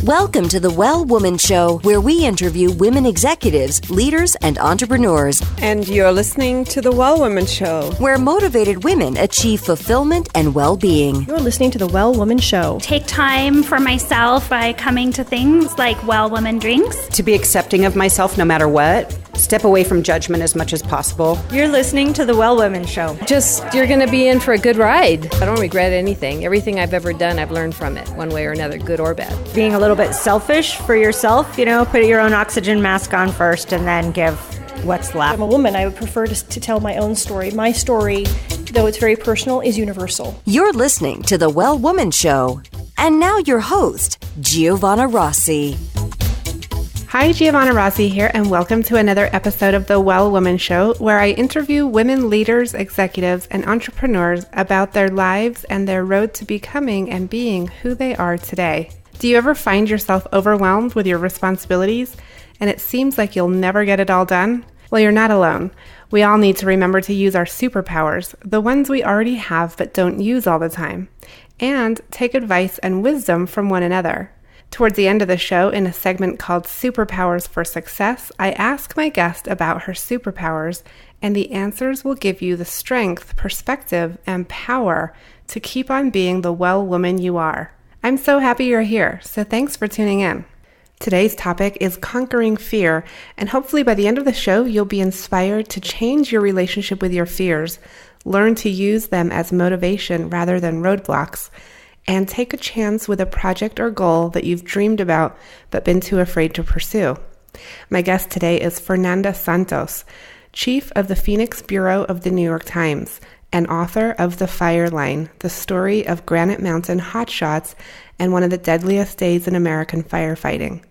Welcome to the Well Woman Show, where we interview women executives, leaders, and entrepreneurs. And you're listening to the Well Woman Show, where motivated women achieve fulfillment and well-being. You're listening to the Well Woman Show. Take time for myself by coming to things like Well Woman Drinks. To be accepting of myself no matter what. Step away from judgment as much as possible. You're listening to the Well Woman Show. You're going to be in for a good ride. I don't regret anything. Everything I've ever done, I've learned from it, one way or another, good or bad. Being a little bit selfish for yourself, put your own oxygen mask on first and then give what's left. I'm a woman. I would prefer to tell my own story. My story, though it's very personal, is universal. You're listening to the Well Woman Show. And now your host, Giovanna Rossi. Hi, Giovanna Rossi here, and welcome to another episode of The Well Woman Show, where I interview women leaders, executives, and entrepreneurs about their lives and their road to becoming and being who they are today. Do you ever find yourself overwhelmed with your responsibilities, and it seems like you'll never get it all done? Well, you're not alone. We all need to remember to use our superpowers, the ones we already have but don't use all the time, and take advice and wisdom from one another. Towards the end of the show, in a segment called Superpowers for Success, I ask my guest about her superpowers, and the answers will give you the strength, perspective, and power to keep on being the well woman you are. I'm so happy you're here, so thanks for tuning in. Today's topic is conquering fear, and hopefully by the end of the show, you'll be inspired to change your relationship with your fears, learn to use them as motivation rather than roadblocks, and take a chance with a project or goal that you've dreamed about but been too afraid to pursue. My guest today is Fernanda Santos, Chief of the Phoenix Bureau of the New York Times, and author of The Fire Line, the story of Granite Mountain hotshots and one of the deadliest days in American firefighting.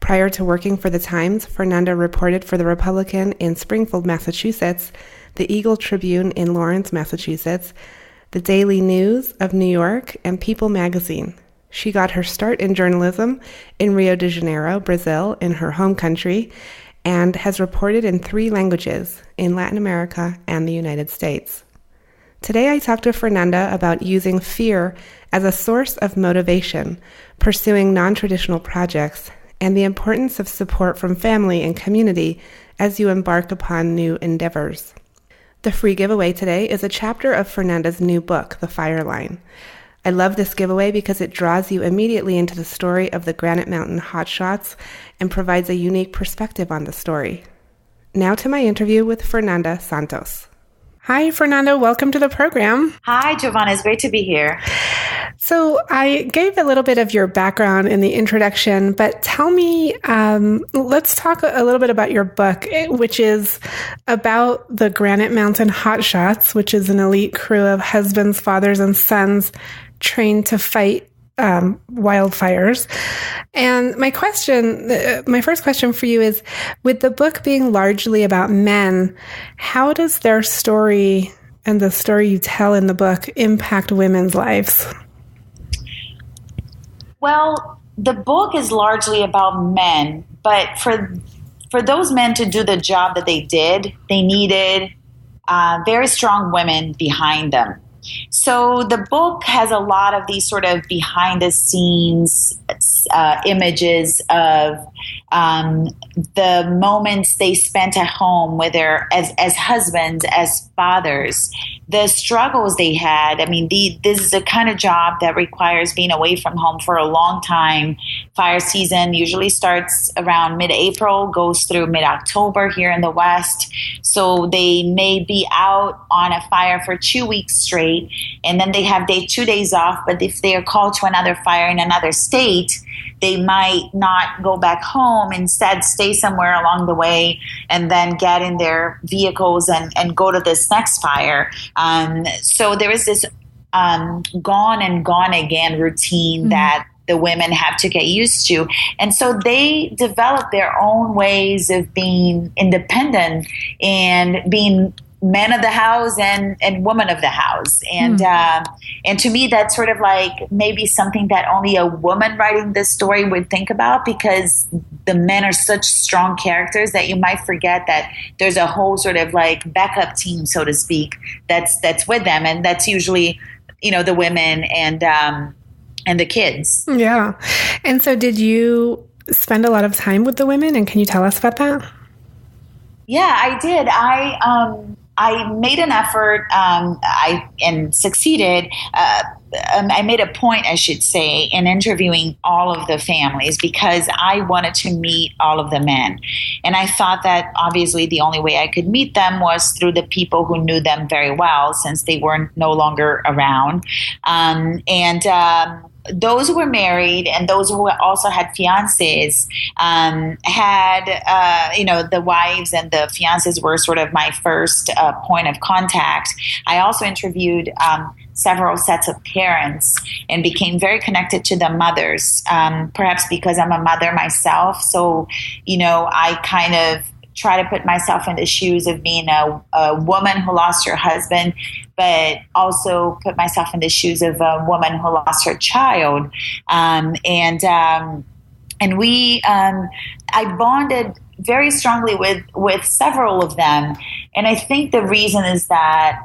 Prior to working for the Times, Fernanda reported for The Republican in Springfield, Massachusetts, the Eagle Tribune in Lawrence, Massachusetts, the Daily News of New York, and People magazine. She got her start in journalism in Rio de Janeiro, Brazil, in her home country, and has reported in 3 languages, in Latin America and the United States. Today I talked to Fernanda about using fear as a source of motivation, pursuing non-traditional projects, and the importance of support from family and community as you embark upon new endeavors. The free giveaway today is a chapter of Fernanda's new book, The Fire Line. I love this giveaway because it draws you immediately into the story of the Granite Mountain hotshots and provides a unique perspective on the story. Now to my interview with Fernanda Santos. Hi, Fernanda. Welcome to the program. Hi, Giovanna. It's great to be here. So I gave a little bit of your background in the introduction, but tell me, let's talk a little bit about your book, which is about the Granite Mountain hotshots, which is an elite crew of husbands, fathers, and sons trained to fight wildfires. And my first question for you is, with the book being largely about men, how does their story and the story you tell in the book impact women's lives? Well, the book is largely about men, but for those men to do the job that they did, they needed very strong women behind them. So the book has a lot of these sort of behind the scenes images of the moments they spent at home with as husbands, as fathers, the struggles they had. I mean, this is the kind of job that requires being away from home for a long time. Fire season usually starts around mid-April, goes through mid-October here in the West. So they may be out on a fire for 2 weeks straight, and then they have 2 days off. But if they are called to another fire in another state, they might not go back home, instead stay somewhere along the way and then get in their vehicles and go to this next fire. So there is this gone and gone again routine that the women have to get used to. And so they develop their own ways of being independent and being man of the house and woman of the house. And to me, that's sort of like maybe something that only a woman writing this story would think about, because the men are such strong characters that you might forget that there's a whole sort of like backup team, so to speak, that's with them. And that's usually, the women. the kids. Yeah. And so did you spend a lot of time with the women, and can you tell us about that? Yeah, I did. I made an effort, and succeeded. I made a point, I should say, in interviewing all of the families because I wanted to meet all of the men. And I thought that obviously the only way I could meet them was through the people who knew them very well, since they were no longer around. Those who were married and those who also had fiancés had, the wives and the fiancés were sort of my first point of contact. I also interviewed several sets of parents and became very connected to the mothers, perhaps because I'm a mother myself. So, I kind of try to put myself in the shoes of being a woman who lost her husband, but also put myself in the shoes of a woman who lost her child. I bonded very strongly with several of them. And I think the reason is that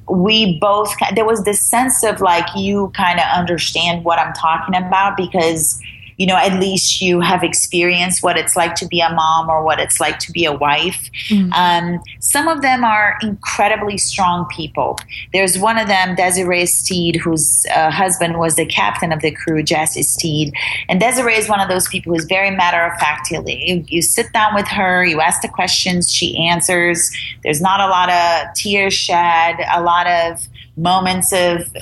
we both, there was this sense of like, you kind of understand what I'm talking about because at least you have experienced what it's like to be a mom or what it's like to be a wife. Mm. Some of them are incredibly strong people. There's one of them, Desiree Steed, whose husband was the captain of the crew, Jesse Steed. And Desiree is one of those people who's very matter-of-factly. You sit down with her, you ask the questions, she answers. There's not a lot of tears shed, a lot of moments of,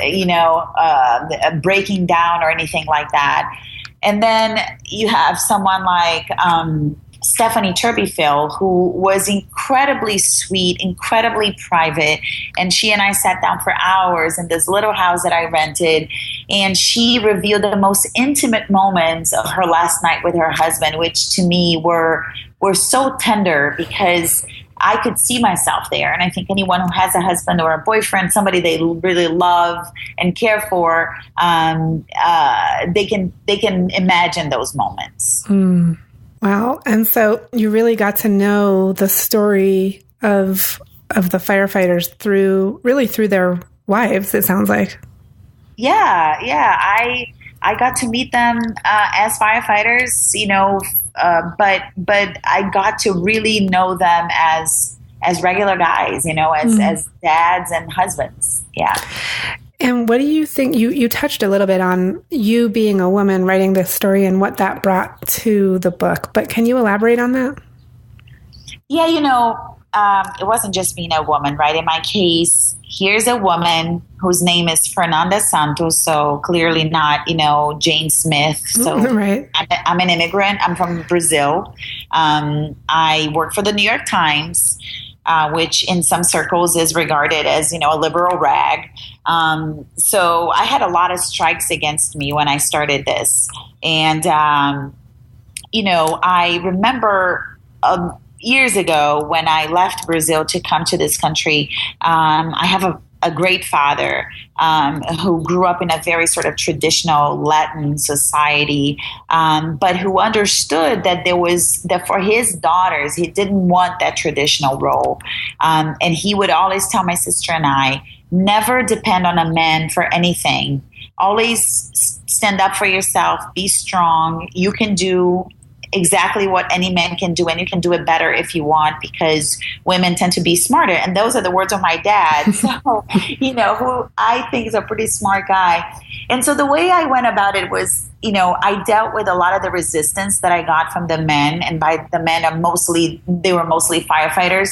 breaking down or anything like that. And then you have someone like Stephanie Turbyfield, who was incredibly sweet, incredibly private. And she and I sat down for hours in this little house that I rented. And she revealed the most intimate moments of her last night with her husband, which to me were so tender because I could see myself there. And I think anyone who has a husband or a boyfriend, somebody they really love and care for, they can imagine those moments. Mm. Wow. And so you really got to know the story of the firefighters through their wives, it sounds like. Yeah. I got to meet them as firefighters, but I got to really know them as regular guys, as dads and husbands. Yeah. And what do you think, you touched a little bit on you being a woman writing this story and what that brought to the book, but can you elaborate on that? Yeah, it wasn't just being a woman, right? In my case, here's a woman whose name is Fernanda Santos, so clearly not, Jane Smith. So right. I'm an immigrant. I'm from Brazil. I work for the New York Times, which in some circles is regarded as, a liberal rag. So I had a lot of strikes against me when I started this. And, I remember years ago when I left Brazil to come to this country, I have a great father who grew up in a very sort of traditional Latin society, but who understood that for his daughters, he didn't want that traditional role. And he would always tell my sister and I, never depend on a man for anything. Always stand up for yourself, be strong. You can do exactly what any man can do, and you can do it better if you want, because women tend to be smarter. And those are the words of my dad, so who I think is a pretty smart guy. And so the way I went about it was, I dealt with a lot of the resistance that I got from the men, and by the men they were mostly firefighters,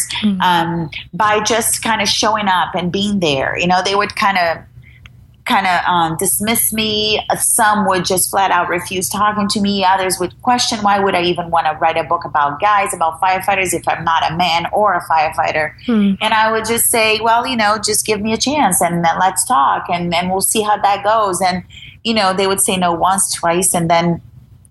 by just kind of showing up and being there. They would kind of dismiss me. Some would just flat out refuse talking to me. Others would question, why would I even want to write a book about guys, about firefighters, if I'm not a man or a firefighter? And I would just say, well, just give me a chance and then let's talk and we'll see how that goes. And, they would say no once, twice. And then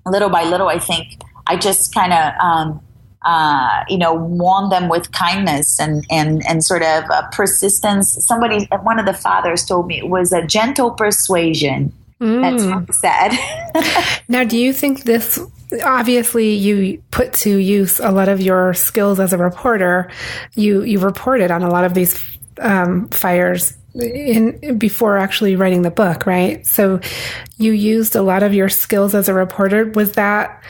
little by little, I think I just kind of, won them with kindness and sort of persistence. One of the fathers told me it was a gentle persuasion. That's what he said. Now, do you think this, obviously you put to use a lot of your skills as a reporter. You reported on a lot of these fires before actually writing the book, right? So you used a lot of your skills as a reporter. Was that,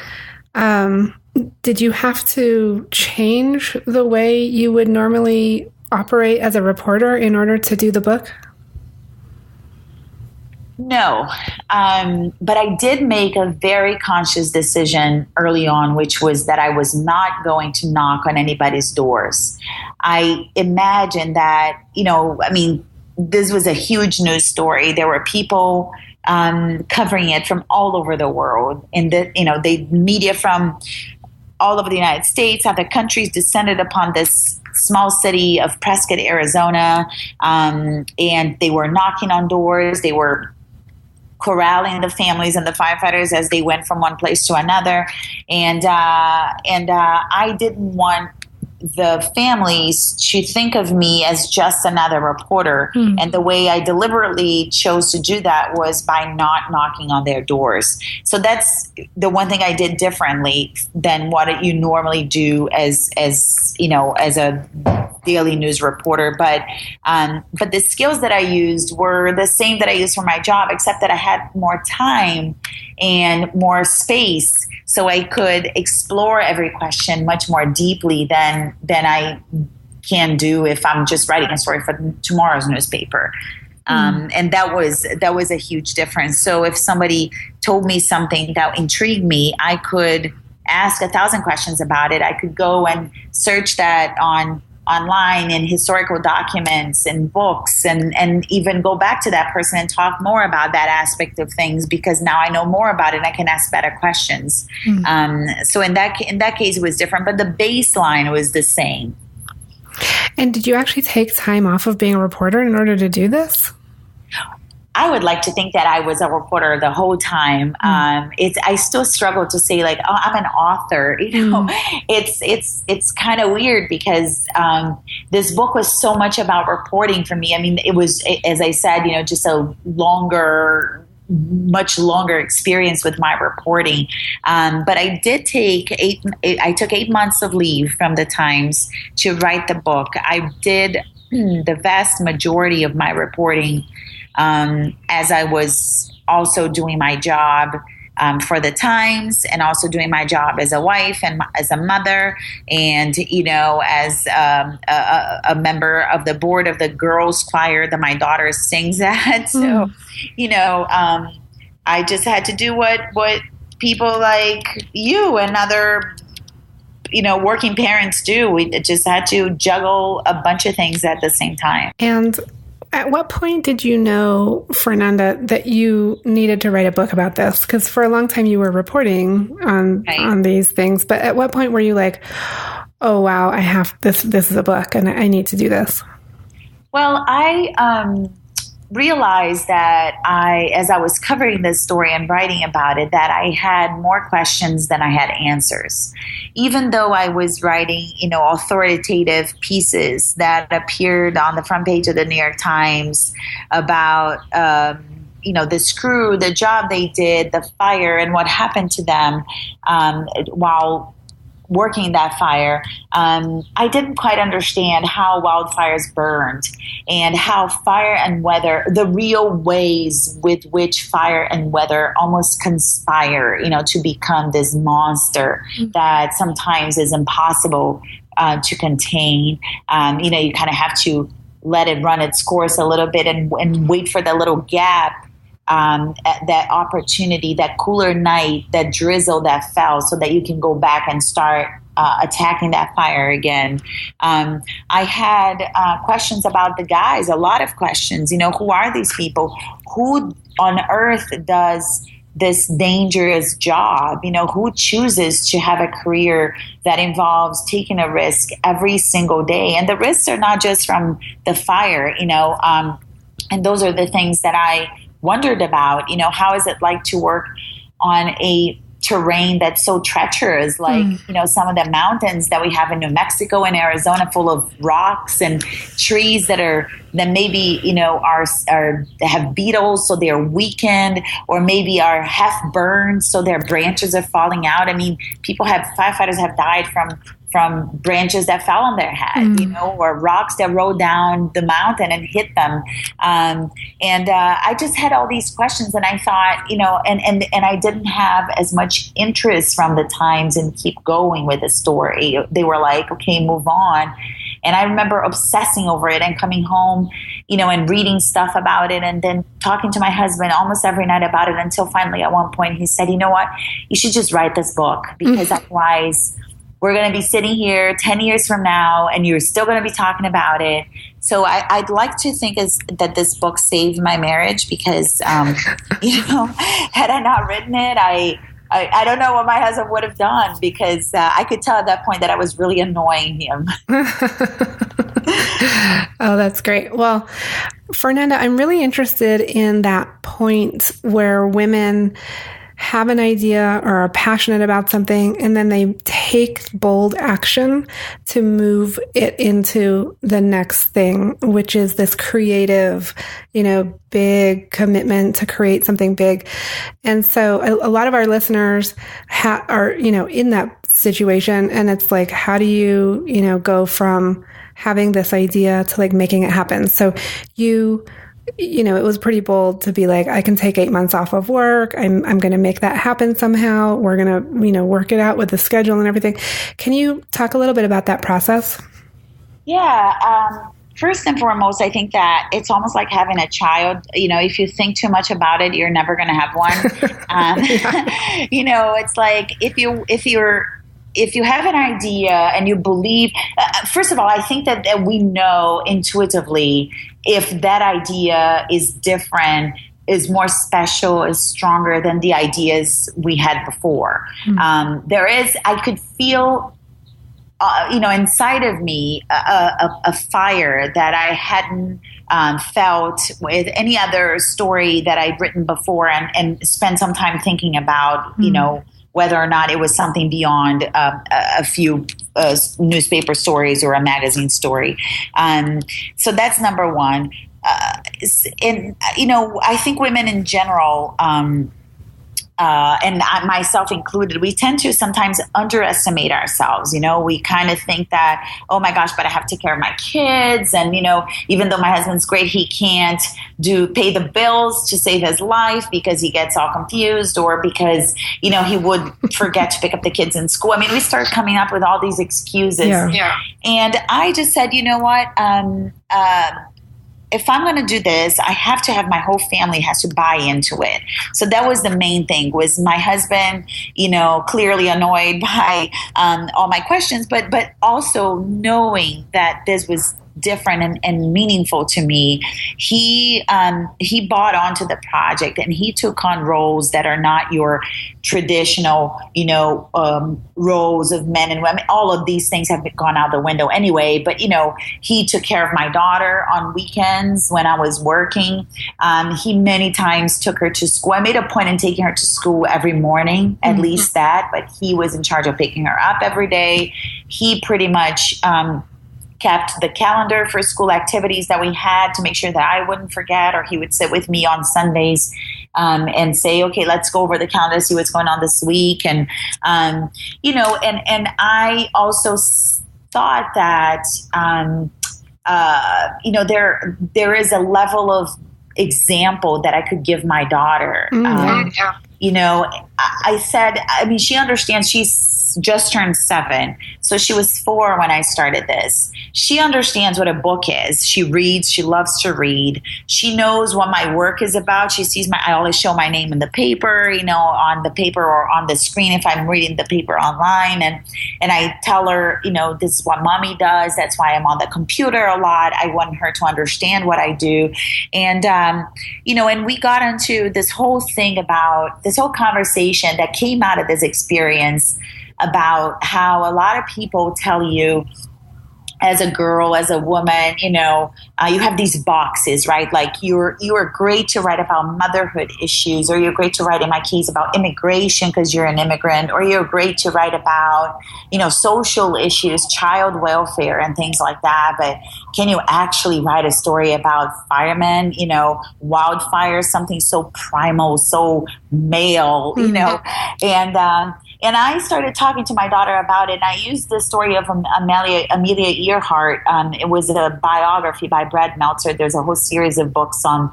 did you have to change the way you would normally operate as a reporter in order to do the book? No, but I did make a very conscious decision early on, which was that I was not going to knock on anybody's doors. I imagined that, this was a huge news story. There were people covering it from all over the world, and the media from all over the United States, other countries descended upon this small city of Prescott, Arizona, and they were knocking on doors. They were corralling the families and the firefighters as they went from one place to another. And I didn't want the families to think of me as just another reporter. And the way I deliberately chose to do that was by not knocking on their doors. So that's the one thing I did differently than what you normally do as a daily news reporter. But the skills that I used were the same that I used for my job, except that I had more time and more space, so I could explore every question much more deeply than I can do if I'm just writing a story for tomorrow's newspaper. And that was a huge difference. So if somebody told me something that intrigued me, I could ask 1,000 questions about it. I could go and search that online in historical documents and books, and even go back to that person and talk more about that aspect of things, because now I know more about it and I can ask better questions. So in that case, it was different, but the baseline was the same. And did you actually take time off of being a reporter in order to do this? I would like to think that I was a reporter the whole time. I still struggle to say I'm an author. It's kind of weird because this book was so much about reporting for me. I mean, it was, as I said, just a much longer experience with my reporting. But I did I took 8 months of leave from the Times to write the book. I did the vast majority of my reporting as I was also doing my job for the Times, and also doing my job as a wife and as a mother, and as a member of the board of the girls' choir that my daughter sings at. So I just had to do what people like you and other working parents do. We just had to juggle a bunch of things at the same time. And at what point did you know, Fernanda, that you needed to write a book about this? Because for a long time you were reporting on these things, but at what point were you like, oh wow, I have this is a book and I need to do this? Well, I realized that as I was covering this story and writing about it, that I had more questions than I had answers. Even though I was writing, authoritative pieces that appeared on the front page of the New York Times about, this crew, the job they did, the fire, and what happened to them while working that fire, I didn't quite understand how wildfires burned and how fire and weather, the real ways with which fire and weather almost conspire, to become this monster that sometimes is impossible to contain. You kind of have to let it run its course a little bit and wait for the little gap, that opportunity, that cooler night, that drizzle that fell, so that you can go back and start attacking that fire again. I had questions about the guys, a lot of questions. Who are these people? Who on earth does this dangerous job? Who chooses to have a career that involves taking a risk every single day? And the risks are not just from the fire, and those are the things that I wondered about. How is it like to work on a terrain that's so treacherous, like some of the mountains that we have in New Mexico and Arizona, full of rocks and trees that maybe have beetles, so they're weakened, or maybe are half burned, so their branches are falling out. I mean, firefighters have died from from branches that fell on their head, you know, or rocks that rolled down the mountain and hit them. And I just had all these questions, and I thought, you know, and I didn't have as much interest from the Times and keep going with the story. They were like, okay, move on. And I remember obsessing over it and coming home, you know, and reading stuff about it, and then talking to my husband almost every night about it, until finally at one point he said, you know what, you should just write this book, because otherwise we're going to be sitting here 10 years from now and you're still going to be talking about it. So I'd like to think that this book saved my marriage, because, you know, had I not written it, I don't know what my husband would have done, because I could tell at that point that I was really annoying him. Oh, that's great. Well, Fernanda, I'm really interested in that point where women have an idea or are passionate about something, and then they take bold action to move it into the next thing, which is this creative, you know, big commitment to create something big. And so a lot of our listeners are, you know, in that situation, and it's like, how do you, you know, go from having this idea to like making it happen? So you know, it was pretty bold to be like, I can take 8 months off of work. I'm going to make that happen somehow. We're going to, you know, work it out with the schedule and everything. Can you talk a little bit about that process? Yeah. First and foremost, I think that it's almost like having a child. You know, if you think too much about it, you're never going to have one. You know, it's like if you have an idea and you believe, first of all, I think that we know intuitively if that idea is different, is more special, is stronger than the ideas we had before. I could feel, you know, inside of me a fire that I hadn't felt with any other story that I'd written before, and spent some time thinking about, you know, whether or not it was something beyond a few newspaper stories or a magazine story. So that's number one. And, you know, I think women in general, and myself included, we tend to sometimes underestimate ourselves. You know, we kind of think that, oh my gosh, but I have to take care of my kids. And, you know, even though my husband's great, he can't pay the bills to save his life because he gets all confused, or because, you know, he would forget to pick up the kids in school. I mean, we start coming up with all these excuses. Yeah. And I just said, you know what, if I'm going to do this, I have to have my whole family has to buy into it. So that was the main thing, was my husband, you know, clearly annoyed by all my questions, but also knowing that this was different and meaningful to me. He bought onto the project, and he took on roles that are not your traditional, you know, roles of men and women. All of these things have gone out the window anyway. But, you know, he took care of my daughter on weekends when I was working. He many times took her to school. I made a point in taking her to school every morning, at least that, but he was in charge of picking her up every day. He pretty much kept the calendar for school activities that we had to make sure that I wouldn't forget, or he would sit with me on Sundays and say, okay, let's go over the calendar, see what's going on this week. And, you know, and I also thought that, you know, there is a level of example that I could give my daughter. You know, I said, I mean, she understands, she's just turned 7. So she was 4 when I started this. She understands what a book is. She reads. She loves to read. She knows what my work is about. She sees I always show my name in the paper, you know, on the paper or on the screen if I'm reading the paper online. And I tell her, you know, this is what mommy does. That's why I'm on the computer a lot. I want her to understand what I do. And, you know, and we got into this whole thing about this whole conversation that came out of this experience about how a lot of people tell you, as a girl, as a woman, you know, you have these boxes, right? Like you are great to write about motherhood issues, or you're great to write, in my case, about immigration because you're an immigrant, or you're great to write about, you know, social issues, child welfare and things like that. But can you actually write a story about firemen, you know, wildfires, something so primal, so male, you know? And I started talking to my daughter about it. And I used the story of Amelia Earhart. It was a biography by Brad Meltzer. There's a whole series of books on,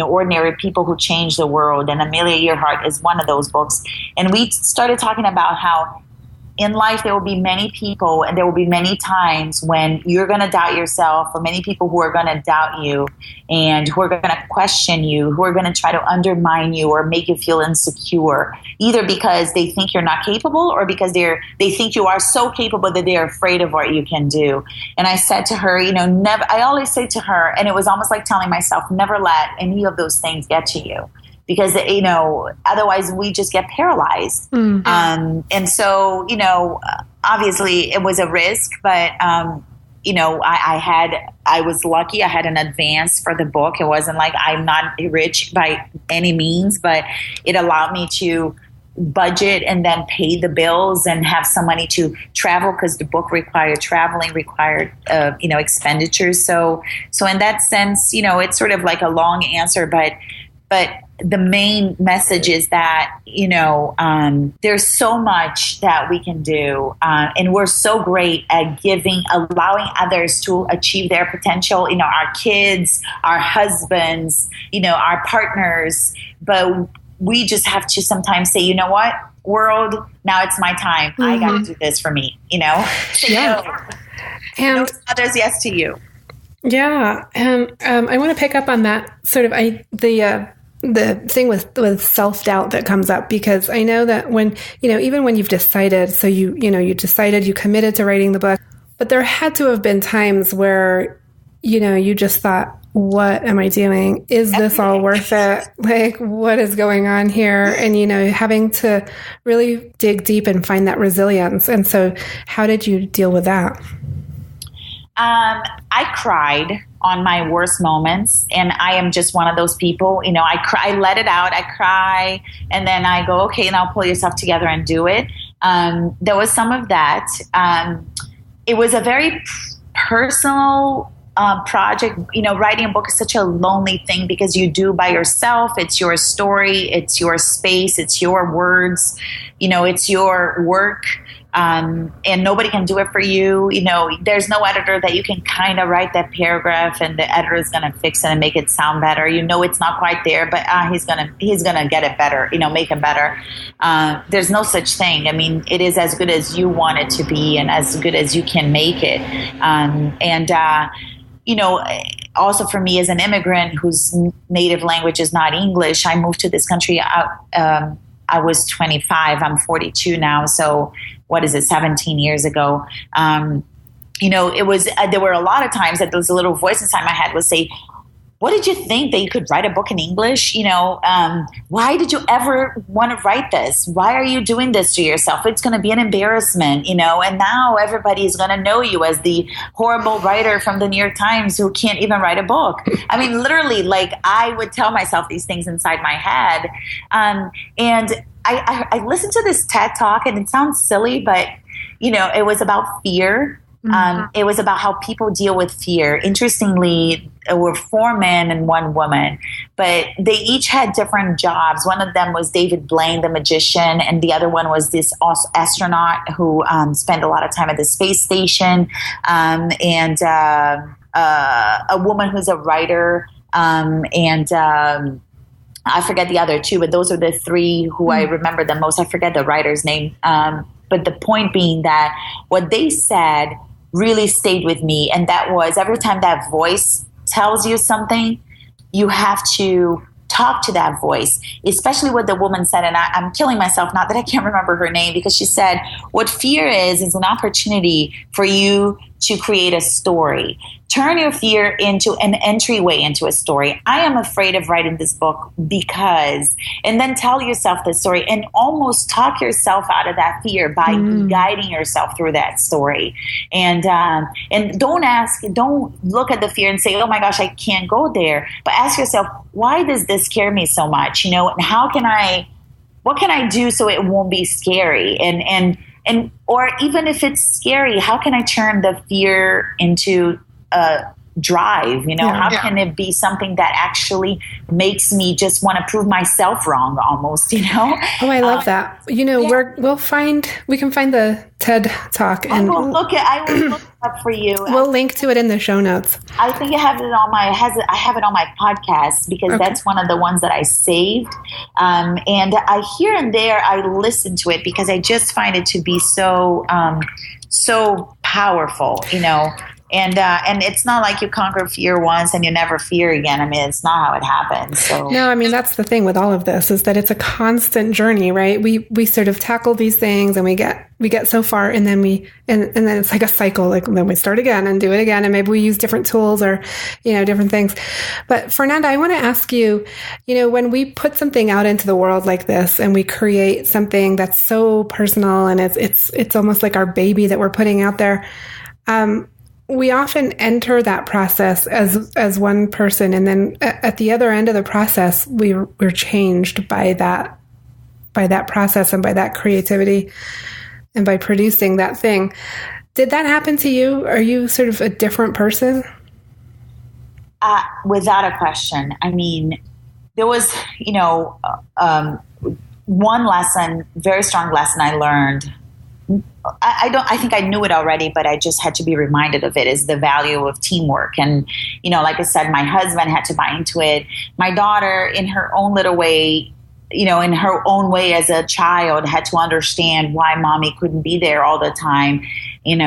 ordinary people who changed the world. And Amelia Earhart is one of those books. And we started talking about how in life, there will be many people and there will be many times when you're going to doubt yourself, or many people who are going to doubt you and who are going to question you, who are going to try to undermine you or make you feel insecure, either because they think you're not capable or because they think you are so capable that they're afraid of what you can do. And I said to her, never, I always say to her, and it was almost like telling myself, never let any of those things get to you. Because, otherwise we just get paralyzed. Mm-hmm. And so, obviously it was a risk, but, I was lucky. I had an advance for the book. It wasn't like I'm not rich by any means, but it allowed me to budget and then pay the bills and have some money to travel, because the book required traveling, expenditures. So in that sense, it's sort of like a long answer, but the main message is that, there's so much that we can do. And we're so great at allowing others to achieve their potential, our kids, our husbands, our partners. But we just have to sometimes say, you know what, world, now it's my time. Mm-hmm. I got to do this for me, Say no. And no to others, yes to you. Yeah. And I want to pick up on that sort of the thing with self-doubt that comes up, because I know that when, even when you've decided, so you committed to writing the book, but there had to have been times where, you just thought, what am I doing? Is this all worth it? Like, what is going on here? And, having to really dig deep and find that resilience. And so how did you deal with that? I cried on my worst moments, and I am just one of those people. I cry, I let it out, I cry, and then I go, okay, now pull yourself together and do it. There was some of that. It was a very personal project. Writing a book is such a lonely thing because you do by yourself. It's your story, it's your space, it's your words, it's your work. And nobody can do it for you. There's no editor that you can kind of write that paragraph and the editor is going to fix it and make it sound better. It's not quite there, but he's going to get it better, make it better. There's no such thing. I mean, it is as good as you want it to be and as good as you can make it. Also for me as an immigrant whose native language is not English, I moved to this country. I was 25. I'm 42 now. So what is it, 17 years ago? It was, there were a lot of times that there was a little voice inside my head would say, what did you think that you could write a book in English? Why did you ever want to write this? Why are you doing this to yourself? It's going to be an embarrassment, and now everybody is going to know you as the horrible writer from the New York Times who can't even write a book. I mean, literally, like I would tell myself these things inside my head. And I listened to this TED Talk, and it sounds silly, but, it was about fear. Mm-hmm. It was about how people deal with fear. Interestingly, there were 4 men and 1 woman, but they each had different jobs. One of them was David Blaine, the magician, and the other one was this astronaut who spent a lot of time at the space station, and a woman who's a writer, and I forget the other 2, but those are the 3 who I remember the most. I forget the writer's name. But the point being that what they said really stayed with me. And that was, every time that voice tells you something, you have to talk to that voice, especially what the woman said. And I'm killing myself, not that I can't remember her name, because she said, what fear is an opportunity for you to create a story. Turn your fear into an entryway into a story. I am afraid of writing this book because, and then tell yourself the story and almost talk yourself out of that fear by guiding yourself through that story. And don't look at the fear and say, oh my gosh, I can't go there. But ask yourself, why does this scare me so much? And what can I do so it won't be scary? And or even if it's scary, how can I turn the fear into drive? How can it be something that actually makes me just want to prove myself wrong almost, Oh, I love that. We can find the TED Talk and I will look it up for you. We'll link to it in the show notes. I think I have it on my podcast because that's one of the ones that I saved. And I here and there I listen to it because I just find it to be so powerful, And it's not like you conquer fear once and you never fear again. I mean, it's not how it happens. So no, I mean, that's the thing with all of this is that it's a constant journey, right? We sort of tackle these things and we get so far and then and then it's like a cycle. Like then we start again and do it again. And maybe we use different tools or, different things. But Fernanda, I want to ask you, when we put something out into the world like this and we create something that's so personal and it's almost like our baby that we're putting out there, we often enter that process as one person, and then at the other end of the process, we're changed by that process and by that creativity and by producing that thing. Did that happen to you? Are you sort of a different person? Without a question. I mean, there was, one lesson, very strong lesson I learned. I think I knew it already, but I just had to be reminded of it, is the value of teamwork. And, like I said, my husband had to buy into it. My daughter, in her own little way, in her own way as a child, had to understand why mommy couldn't be there all the time, and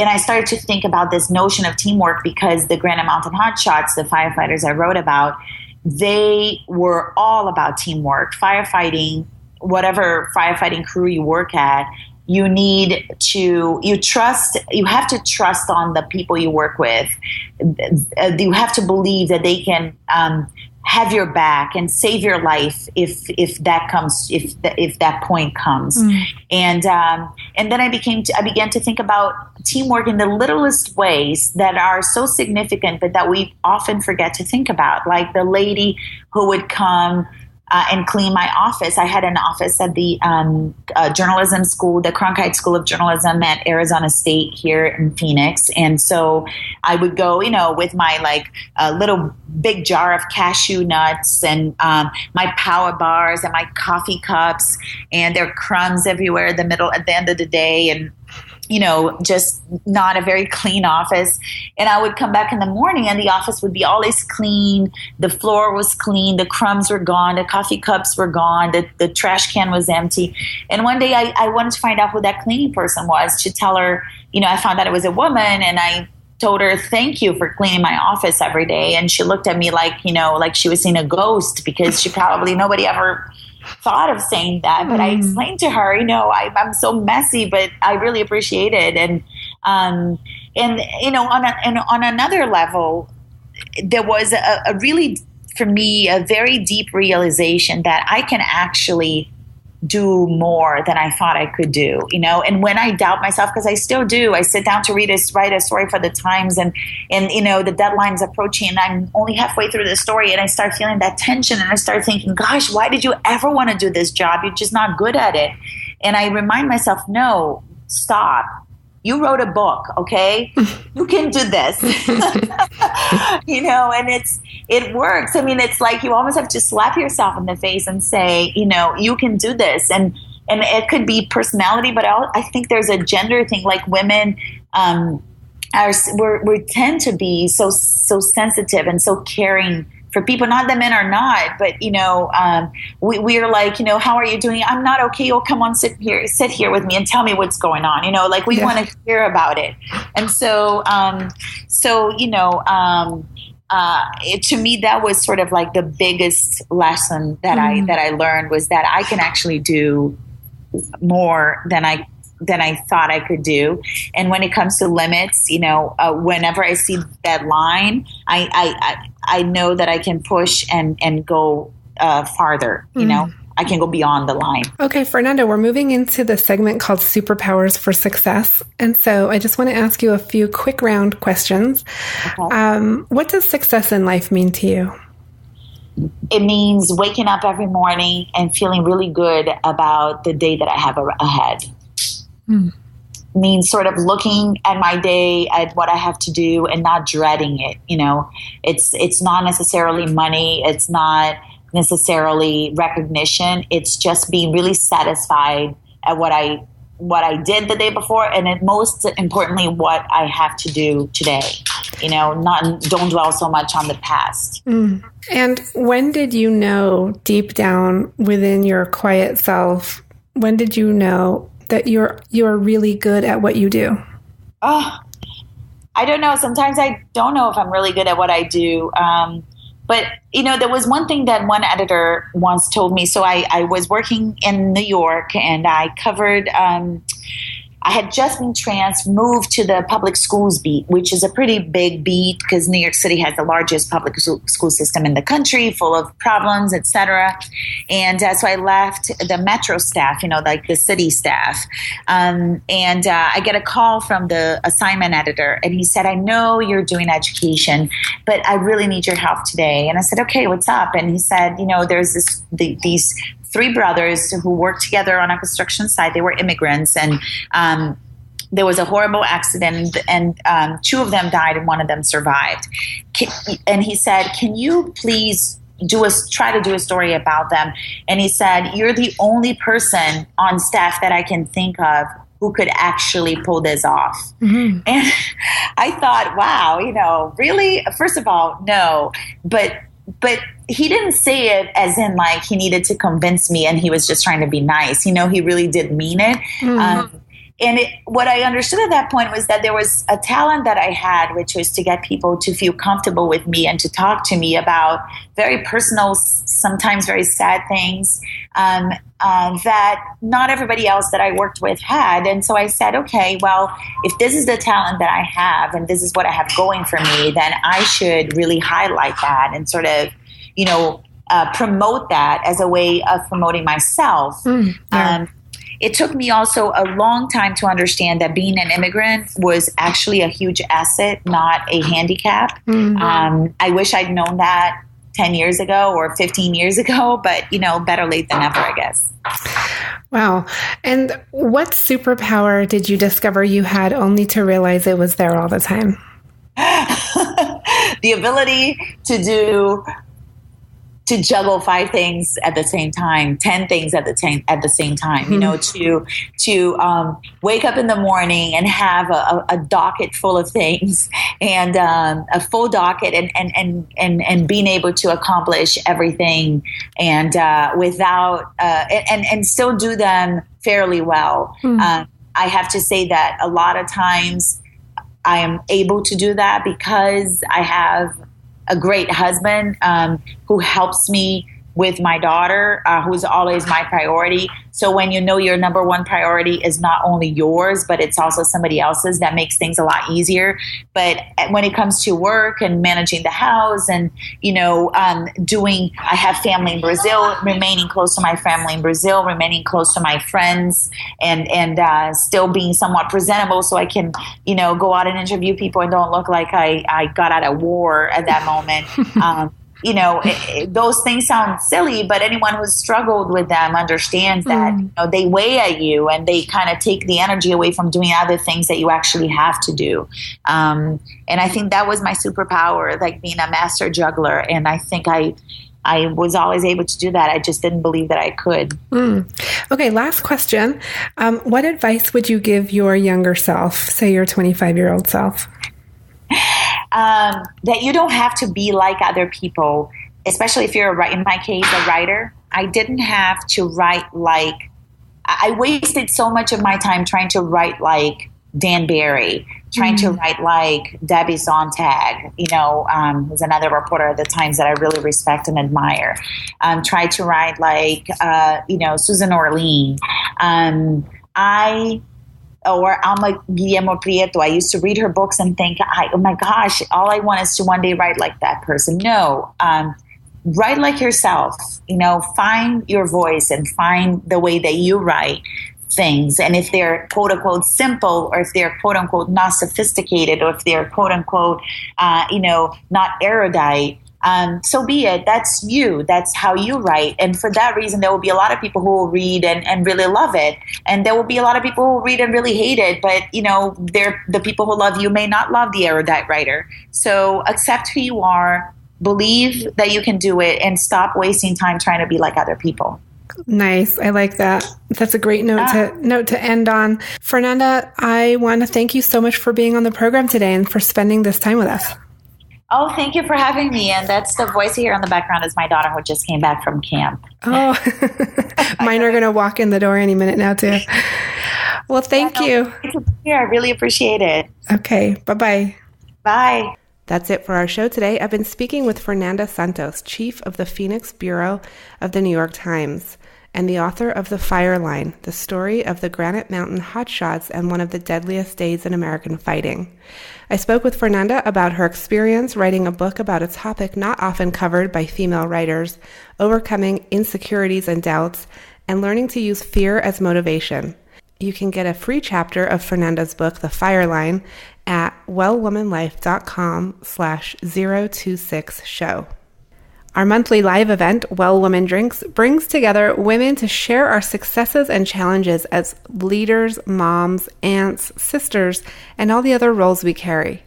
I started to think about this notion of teamwork because the Granite Mountain Hotshots, the firefighters I wrote about, they were all about teamwork. Firefighting, whatever firefighting crew you work at, you have to trust on the people you work with. You have to believe that they can have your back and save your life if that point comes. And then I began to think about teamwork in the littlest ways that are so significant, but that we often forget to think about, like the lady who would come and clean my office. I had an office at the journalism school, the Cronkite School of Journalism at Arizona State here in Phoenix. And so I would go, with my little big jar of cashew nuts and my power bars and my coffee cups, and there are crumbs everywhere at the end of the day. And just not a very clean office. And I would come back in the morning and the office would be always clean. The floor was clean. The crumbs were gone. The coffee cups were gone. The trash can was empty. And one day I wanted to find out who that cleaning person was, to tell her, I found out it was a woman, and I told her, thank you for cleaning my office every day. And she looked at me like she was seeing a ghost, because nobody ever thought of saying that. But I explained to her, I'm so messy, but I really appreciate it. And on another level, there was a really, for me, a very deep realization that I can actually do more than I thought I could do, and when I doubt myself, because I still do, I sit down to write a story for the Times, and the deadline's approaching and I'm only halfway through the story, and I start feeling that tension, and I start thinking, gosh, why did you ever want to do this job? You're just not good at it. And I remind myself, no, stop. You wrote a book, okay? You can do this. And it works. I mean, it's like you almost have to slap yourself in the face and say, you can do this. And it could be personality, but I think there's a gender thing. Like women we tend to be so sensitive and so caring for people. Not that men are not, but we are like, how are you doing? I'm not okay. Oh, come on, sit here with me and tell me what's going on. We want to hear about it. And so to me, that was sort of like the biggest lesson that I learned, was that I can actually do more than I thought I could do. And when it comes to limits, whenever I see that line, I know that I can push and go farther, I can go beyond the line. Okay, Fernanda, we're moving into the segment called Superpowers for Success. And so I just want to ask you a few quick round questions. Okay. What does success in life mean to you? It means waking up every morning and feeling really good about the day that I have ahead. means sort of looking at my day, at what I have to do, and not dreading it. It's not necessarily money. It's not necessarily recognition. It's just being really satisfied at what I did the day before, and most importantly, what I have to do today. Don't dwell so much on the past. And when did you know deep down within your quiet self, when did you know that you're really good at what you do? Oh, I don't know. Sometimes I don't know if I'm really good at what I do. But, there was one thing that one editor once told me. So I was working in New York, and I covered, I had just been moved to the public schools beat, which is a pretty big beat because New York City has the largest public school system in the country, full of problems, etc. And so I left the metro staff, like the city staff. And I get a call from the assignment editor, and he said, I know you're doing education, but I really need your help today. And I said, okay, what's up? And he said, there's these 3 brothers who worked together on a construction site. They were immigrants, and there was a horrible accident, and 2 of them died and 1 of them survived. And he said, can you please try to do a story about them? And he said, you're the only person on staff that I can think of who could actually pull this off. Mm-hmm. And I thought, wow, really? First of all, no, but he didn't say it as in like he needed to convince me and he was just trying to be nice. He really did mean it. Mm-hmm. And what I understood at that point was that there was a talent that I had, which was to get people to feel comfortable with me and to talk to me about very personal, sometimes very sad things that not everybody else that I worked with had. And so I said, okay, well, if this is the talent that I have and this is what I have going for me, then I should really highlight that and sort of, promote that as a way of promoting myself. It took me also a long time to understand that being an immigrant was actually a huge asset, not a handicap. Mm-hmm. I wish I'd known that 10 years ago or 15 years ago, but, better late than never, I guess. Wow. And what superpower did you discover you had only to realize it was there all the time? The ability to juggle 5 things at the same time, 10 things at the same time, to wake up in the morning and have a docket full of things and a full docket and being able to accomplish everything and without and still do them fairly well. I have to say that a lot of times I am able to do that because I have a great husband who helps me with my daughter, who's always my priority. So when your number one priority is not only yours, but it's also somebody else's, that makes things a lot easier. But when it comes to work and managing the house and, I have family in Brazil, remaining close to my family in Brazil, remaining close to my friends and still being somewhat presentable so I can, go out and interview people and don't look like I got out of war at that moment. Those things sound silly, but anyone who's struggled with them understands that they weigh at you and they kind of take the energy away from doing other things that you actually have to do. And I think that was my superpower, like being a master juggler. And I think I was always able to do that. I just didn't believe that I could. Okay, last question. What advice would you give your younger self, say your 25-year-old self? That you don't have to be like other people, especially if you're, in my case, a writer. I didn't have to write I wasted so much of my time trying to write like Dan Barry, trying to write like Debbie Sontag, who's another reporter at the Times that I really respect and admire. Tried to write like, Susan Orlean. Or Alma Guillermo Prieto. I used to read her books and think, oh my gosh, all I want is to one day write like that person. No, write like yourself. Find your voice and find the way that you write things. And if they're quote unquote simple, or if they're quote unquote not sophisticated, or if they're quote unquote, not erudite, so be it. That's you. That's how you write. And for that reason, there will be a lot of people who will read and really love it. And there will be a lot of people who will read and really hate it. But, the people who love you may not love the erudite writer. So accept who you are, believe that you can do it, and stop wasting time trying to be like other people. Nice. I like that. That's a great note to end on. Fernanda, I want to thank you so much for being on the program today and for spending this time with us. Oh, thank you for having me. And that's the voice you hear in the background is my daughter who just came back from camp. Oh, mine are going to walk in the door any minute now too. Well, thank you. I really appreciate it. Okay. Bye-bye. Bye. That's it for our show today. I've been speaking with Fernanda Santos, chief of the Phoenix Bureau of the New York Times, and the author of The Fire Line, the story of the Granite Mountain hotshots and one of the deadliest days in American fighting. I spoke with Fernanda about her experience writing a book about a topic not often covered by female writers, overcoming insecurities and doubts, and learning to use fear as motivation. You can get a free chapter of Fernanda's book, The Fire Line, at wellwomanlife.com/026show. Our monthly live event, Well Woman Drinks, brings together women to share our successes and challenges as leaders, moms, aunts, sisters, and all the other roles we carry.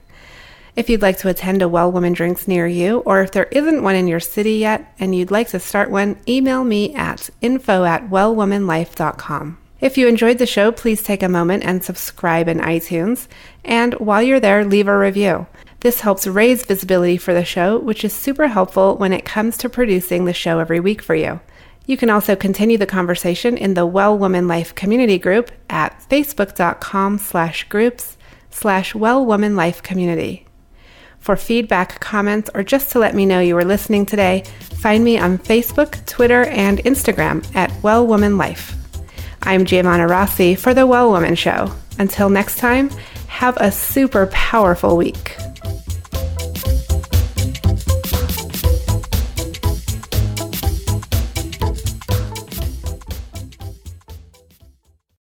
If you'd like to attend a Well Woman Drinks near you, or if there isn't one in your city yet and you'd like to start one, email me at info@wellwomanlife.com. If you enjoyed the show, please take a moment and subscribe in iTunes. And while you're there, leave a review. This helps raise visibility for the show, which is super helpful when it comes to producing the show every week for you. You can also continue the conversation in the Well Woman Life community group at facebook.com/groups/Well Woman Life community. For feedback, comments, or just to let me know you were listening today, find me on Facebook, Twitter, and Instagram at Well Woman Life. I'm Giovanna Rossi for The Well Woman Show. Until next time, have a super powerful week.